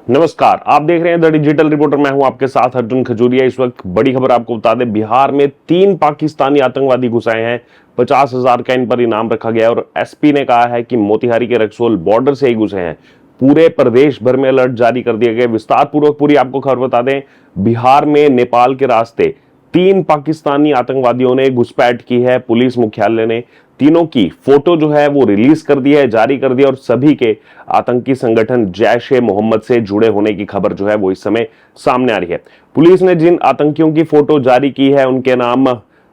नमस्कार, आप देख रहे हैं द डिजिटल रिपोर्टर। मैं हूं आपके साथ अर्जुन खजूरिया। इस वक्त बड़ी खबर आपको बता दें, बिहार में 3 पाकिस्तानी आतंकवादी घुस आए हैं। 50,000 का इन पर इनाम रखा गया और एसपी ने कहा है कि मोतिहारी के रक्सौल बॉर्डर से ही घुसे हैं। पूरे प्रदेश भर में अलर्ट जारी कर दिए गए। विस्तार पूर्वक पूरी आपको खबर बता दें, बिहार में नेपाल के रास्ते 3 पाकिस्तानी आतंकवादियों ने घुसपैठ की है। पुलिस मुख्यालय ने तीनों की फोटो जो है वो रिलीज कर दी है, जारी कर दिया और सभी के आतंकी संगठन जैश ए मोहम्मद से जुड़े होने की खबर जो है वो इस समय सामने आ रही है। पुलिस ने जिन आतंकियों की फोटो जारी की है उनके नाम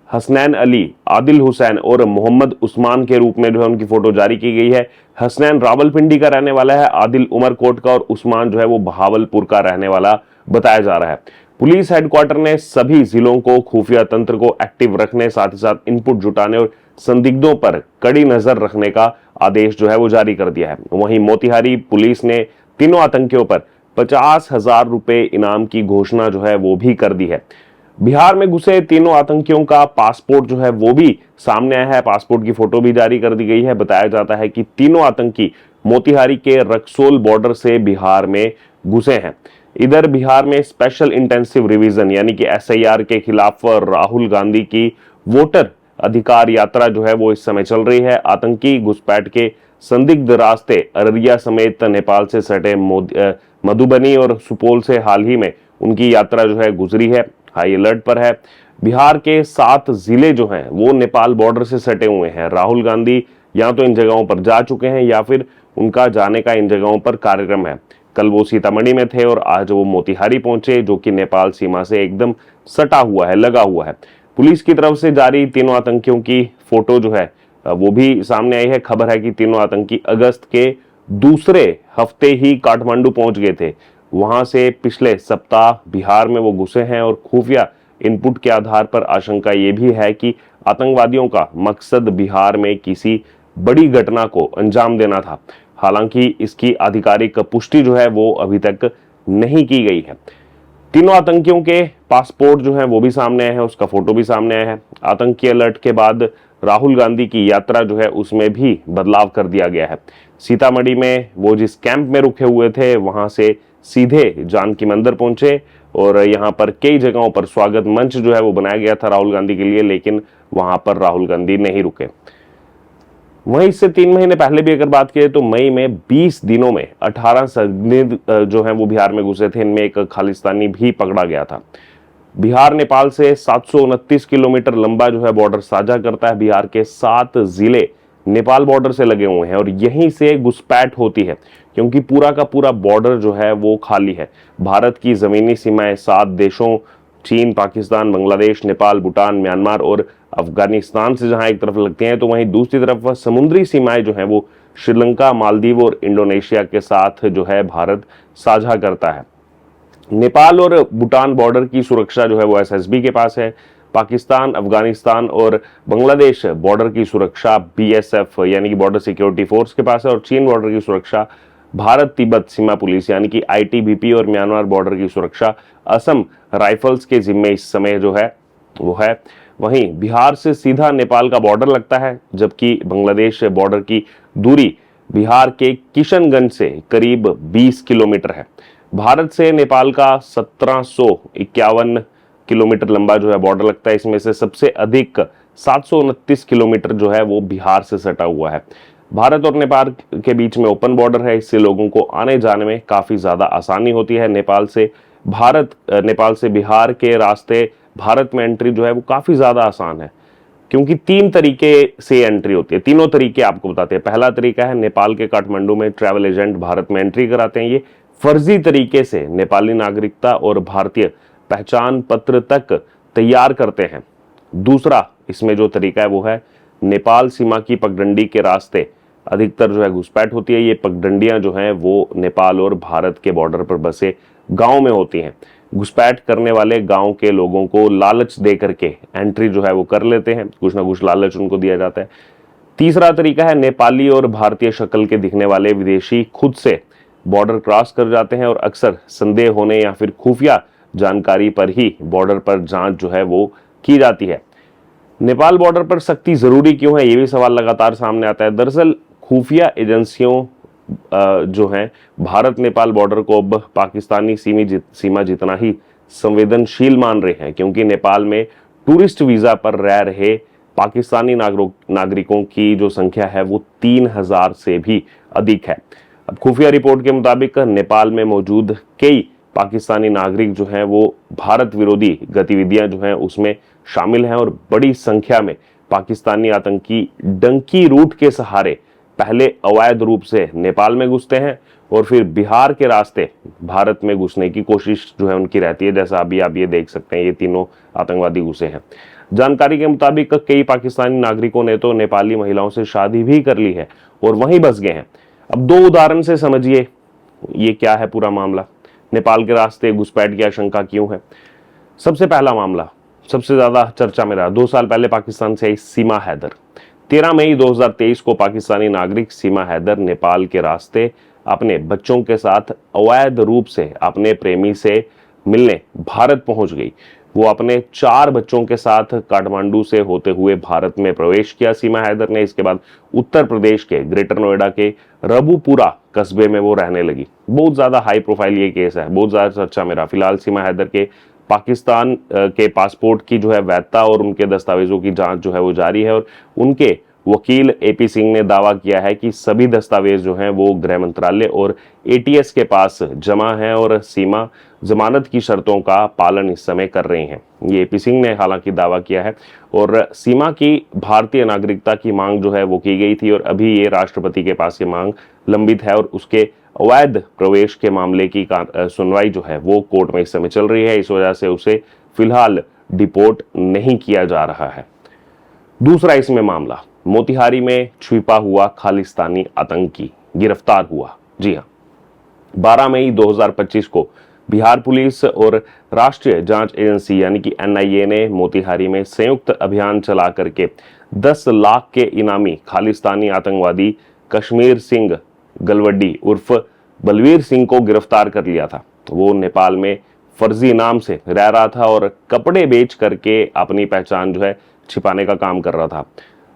हसनैन अली, आदिल हुसैन और मोहम्मद उस्मान के रूप में जो है उनकी फोटो जारी की गई है। हसनैन रावलपिंडी का रहने वाला है, आदिल उमरकोट का और उस्मान जो है वो बहावलपुर का रहने वाला बताया जा रहा है। पुलिस हेडक्वार्टर ने सभी जिलों को खुफिया तंत्र को एक्टिव रखने, साथ ही साथ इनपुट जुटाने और संदिग्धों पर कड़ी नजर रखने का आदेश जो है वो जारी कर दिया है। वहीं मोतिहारी पुलिस ने तीनों आतंकियों पर 50,000 रुपए इनाम की घोषणा जो है वो भी कर दी है। बिहार में घुसे तीनों आतंकियों का पासपोर्ट जो है वो भी सामने आया है। पासपोर्ट की फोटो भी जारी कर दी गई है। बताया जाता है कि तीनों आतंकी मोतिहारी के रक्सौल बॉर्डर से बिहार में घुसे हैं। इधर बिहार में स्पेशल इंटेंसिव रिवीजन यानी कि एसआईआर के खिलाफ राहुल गांधी की वोटर अधिकार यात्रा जो है वो इस समय चल रही है। आतंकी घुसपैठ के संदिग्ध रास्ते अररिया समेत नेपाल से सटे मधुबनी और सुपौल से हाल ही में उनकी यात्रा जो है गुजरी है। हाई अलर्ट पर है। बिहार के 7 जिले जो हैं वो नेपाल बॉर्डर से सटे हुए हैं। राहुल गांधी या तो इन जगहों पर जा चुके हैं या फिर उनका जाने का इन जगहों पर कार्यक्रम है। कल वो सीतामढ़ी में थे और आज वो मोतिहारी पहुंचे, जो कि नेपाल सीमा से एकदम सटा हुआ है, लगा हुआ है। पुलिस की तरफ से जारी तीनों आतंकियों की फोटो जो है वो भी सामने आई है। खबर है कि तीनों आतंकी अगस्त के दूसरे हफ्ते ही काठमांडू पहुंच गए थे। वहां से पिछले सप्ताह बिहार में वो घुसे हैं और खुफिया इनपुट के आधार पर आशंका ये भी है कि आतंकवादियों का मकसद बिहार में किसी बड़ी घटना को अंजाम देना था। हालांकि इसकी आधिकारिक पुष्टि जो है वो अभी तक नहीं की गई है। तीनों आतंकियों के पासपोर्ट जो है वो भी सामने आए हैं, उसका फोटो भी सामने आया है। आतंकी अलर्ट के बाद राहुल गांधी की यात्रा जो है उसमें भी बदलाव कर दिया गया है। सीतामढ़ी में वो जिस कैंप में रुके हुए थे वहां से सीधे जानकी मंदिर पहुंचे और यहाँ पर कई जगहों पर स्वागत मंच जो है वो बनाया गया था राहुल गांधी के लिए, लेकिन वहां पर राहुल गांधी नहीं रुके। वहीं इससे 3 महीने पहले भी अगर बात करें तो मई में 20 दिनों में 18 संदिग्ध जो हैं वो बिहार में घुसे थे। इनमें एक खालिस्तानी भी पकड़ा गया था। बिहार नेपाल से 729 किलोमीटर लंबा जो है बॉर्डर साझा करता है। बिहार के 7 जिले नेपाल बॉर्डर से लगे हुए हैं और यहीं से घुसपैठ होती है, क्योंकि पूरा का पूरा बॉर्डर जो है वो खाली है। भारत की जमीनी सीमाएं 7 देशों चीन, पाकिस्तान, बांग्लादेश, नेपाल, भूटान, म्यांमार और अफगानिस्तान से जहां एक तरफ लगते हैं तो वहीं दूसरी तरफ समुद्री सीमाएं जो हैं वो श्रीलंका, मालदीव और इंडोनेशिया के साथ जो है भारत साझा करता है। नेपाल और भूटान बॉर्डर की सुरक्षा जो है वो एसएसबी के पास है। पाकिस्तान, अफगानिस्तान और बांग्लादेश बॉर्डर की सुरक्षा बीएसएफ यानी कि बॉर्डर सिक्योरिटी फोर्स के पास है और चीन बॉर्डर की सुरक्षा भारत तिब्बत सीमा पुलिस यानी कि आईटीबीपी और म्यांमार बॉर्डर की सुरक्षा असम राइफल्स के जिम्मे इस समय जो है वो है। वहीं बिहार से सीधा नेपाल का बॉर्डर लगता है, जबकि बांग्लादेश बॉर्डर की दूरी बिहार के किशनगंज से करीब 20 किलोमीटर है। भारत से नेपाल का 1751 किलोमीटर लंबा जो है बॉर्डर लगता है। इसमें से सबसे अधिक 729 किलोमीटर जो है वो बिहार से सटा हुआ है। भारत और नेपाल के बीच में ओपन बॉर्डर है, इससे लोगों को आने जाने में काफी ज्यादा आसानी होती है। नेपाल से बिहार के रास्ते भारत में एंट्री जो है वो काफी ज्यादा आसान है, क्योंकि 3 तरीके से एंट्री होती है। तीनों तरीके आपको बताते हैं। पहला तरीका है नेपाल के काठमांडू में ट्रैवल एजेंट भारत में एंट्री कराते हैं। ये फर्जी तरीके से नेपाली नागरिकता और भारतीय पहचान पत्र तक तैयार करते हैं। दूसरा इसमें जो तरीका है वो है नेपाल सीमा की पगडंडी के रास्ते अधिकतर जो है घुसपैठ होती है। ये पगडंडियां जो हैं वो नेपाल और भारत के बॉर्डर पर बसे गांव में होती हैं। घुसपैठ करने वाले गांव के लोगों को लालच दे करके एंट्री जो है वो कर लेते हैं, कुछ ना कुछ लालच उनको दिया जाता है। तीसरा तरीका है नेपाली और भारतीय शक्ल के दिखने वाले विदेशी खुद से बॉर्डर क्रॉस कर जाते हैं और अक्सर संदेह होने या फिर खुफिया जानकारी पर ही बॉर्डर पर जांच जो है वो की जाती है। नेपाल बॉर्डर पर सख्ती जरूरी क्यों है, ये भी सवाल लगातार सामने आता है। दरअसल खुफिया एजेंसियों जो है भारत नेपाल बॉर्डर को अब पाकिस्तानी सीमा जितना ही संवेदनशील मान रहे हैं, क्योंकि नेपाल में टूरिस्ट वीजा पर रह रहे पाकिस्तानी नागरिकों की जो संख्या है वो 3000 से भी अधिक है। अब खुफिया रिपोर्ट के मुताबिक नेपाल में मौजूद कई पाकिस्तानी नागरिक जो हैं वो भारत विरोधी गतिविधियां जो हैं उसमें शामिल हैं और बड़ी संख्या में पाकिस्तानी आतंकी डंकी रूट के सहारे पहले अवैध रूप से नेपाल में घुसते हैं और फिर बिहार के रास्ते भारत में घुसने की कोशिश जो है उनकी रहती है। जैसा अभी आप ये देख सकते हैं, ये तीनों आतंकवादी घुसे हैं। जानकारी के मुताबिक कई पाकिस्तानी नागरिकों ने तो नेपाली महिलाओं से शादी भी कर ली है और वहीं बस गए हैं। अब 2 उदाहरण से समझिए ये क्या है पूरा मामला, नेपाल के रास्ते घुसपैठ की आशंका क्यों है। सबसे पहला मामला सबसे ज्यादा चर्चा में रहा, 2 साल पहले पाकिस्तान से आई सीमा हैदर। 13 मई 2023 को पाकिस्तानी नागरिक सीमा हैदर नेपाल के रास्ते अपने बच्चों के साथ अवैध रूप से अपने प्रेमी से मिलने भारत पहुंच गई। वो अपने 4 बच्चों के साथ काठमांडू से होते हुए भारत में प्रवेश किया सीमा हैदर ने। इसके बाद उत्तर प्रदेश के ग्रेटर नोएडा के रबुपुरा कस्बे में वो रहने लगी। बहुत ज्यादा हाई प्रोफाइल ये केस है, बहुत ज्यादा चर्चा में रहा। फिलहाल सीमा हैदर के पाकिस्तान के पासपोर्ट की जो है वैधता और उनके दस्तावेजों की जांच जो है वो जारी है और उनके वकील एपी सिंह ने दावा किया है कि सभी दस्तावेज जो हैं वो गृह मंत्रालय और एटीएस के पास जमा है और सीमा जमानत की शर्तों का पालन इस समय कर रही हैं। ये एपी सिंह ने हालांकि दावा किया है और सीमा की भारतीय नागरिकता की मांग जो है वो की गई थी और अभी ये राष्ट्रपति के पास ये मांग लंबित है और उसके अवैध प्रवेश के मामले की सुनवाई जो है वो कोर्ट में इस समय चल रही है। इस वजह से उसे फिलहाल डिपोर्ट नहीं किया जा रहा है। दूसरा इसमें मामला, मोतिहारी में छिपा हुआ खालिस्तानी आतंकी गिरफ्तार हुआ। जी हाँ, 12 मई 2025 को बिहार पुलिस और राष्ट्रीय जांच एजेंसी यानी कि एनआईए ने मोतिहारी में संयुक्त अभियान चला करके 10 लाख के इनामी खालिस्तानी आतंकवादी कश्मीर सिंह गलवड्डी उर्फ बलवीर सिंह को गिरफ्तार कर लिया था। वो नेपाल में फर्जी नाम से रह रहा था और कपड़े बेच करके अपनी पहचान जो है छिपाने का काम कर रहा था।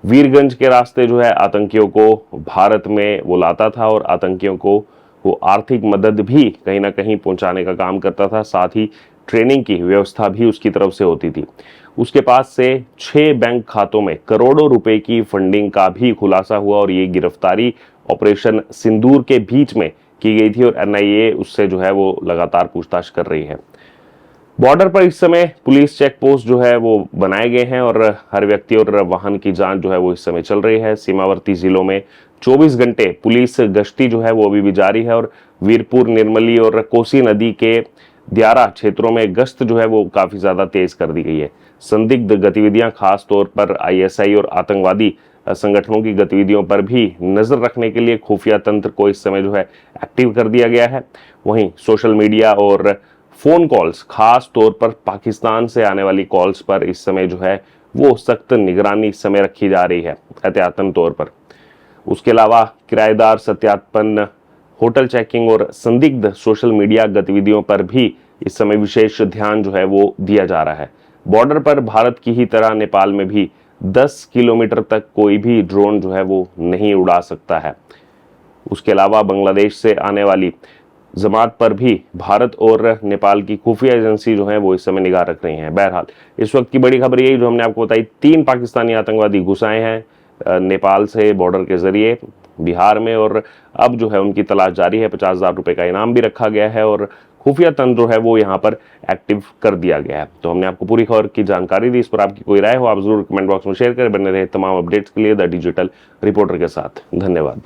वीरगंज के रास्ते जो है आतंकियों को भारत में वो लाता था और आतंकियों को वो आर्थिक मदद भी कहीं ना कहीं पहुंचाने का काम करता था। साथ ही ट्रेनिंग की व्यवस्था भी उसकी तरफ से होती थी। उसके पास से 6 बैंक खातों में करोड़ों रुपए की फंडिंग का भी खुलासा हुआ और ये गिरफ्तारी ऑपरेशन सिंदूर के बीच में की गई थी और एनआईए उससे जो है वो लगातार पूछताछ कर रही है। बॉर्डर पर इस समय पुलिस चेक पोस्ट जो है वो बनाए गए हैं और हर व्यक्ति और वाहन की जांच जो है वो इस समय चल रही है। सीमावर्ती जिलों में 24 घंटे पुलिस गश्ती जो है वो अभी भी जारी है और वीरपुर, निर्मली और कोसी नदी के दियारा क्षेत्रों में गश्त जो है वो काफी ज्यादा तेज कर दी गई है। संदिग्ध गतिविधियां खास तौर पर आईएसआई और आतंकवादी संगठनों की गतिविधियों पर भी नजर रखने के लिए खुफिया तंत्र को इस समय जो है एक्टिव कर दिया गया है। वहीं सोशल मीडिया और फोन कॉल्स, खास तौर पर पाकिस्तान से आने वाली कॉल्स पर इस समय जो है वो सख्त निगरानी इस समय रखी जा रही है एहतियातन तौर पर। उसके अलावा किराएदार सत्यापन, होटल चेकिंग और संदिग्ध सोशल मीडिया गतिविधियों पर भी इस समय विशेष ध्यान जो है वो दिया जा रहा है। बॉर्डर पर भारत की ही तरह नेपाल में भी 10 किलोमीटर तक कोई भी ड्रोन जो है वो नहीं उड़ा सकता है। उसके अलावा बांग्लादेश से आने वाली जमात पर भी भारत और नेपाल की खुफिया एजेंसी जो है वो इस समय निगाह रख रही हैं। बहरहाल इस वक्त की बड़ी खबर यही जो हमने आपको बताई, 3 पाकिस्तानी आतंकवादी घुस आए हैं नेपाल से बॉर्डर के जरिए बिहार में और अब जो है उनकी तलाश जारी है। 50,000 रुपए का इनाम भी रखा गया है और खुफिया तंत्र जो है वो यहाँ पर एक्टिव कर दिया गया है। तो हमने आपको पूरी खबर की जानकारी दी। इस पर आपकी कोई राय हो आप जरूर कमेंट बॉक्स में शेयर करें। बने रहे तमाम अपडेट्स के लिए द डिजिटल रिपोर्टर के साथ। धन्यवाद।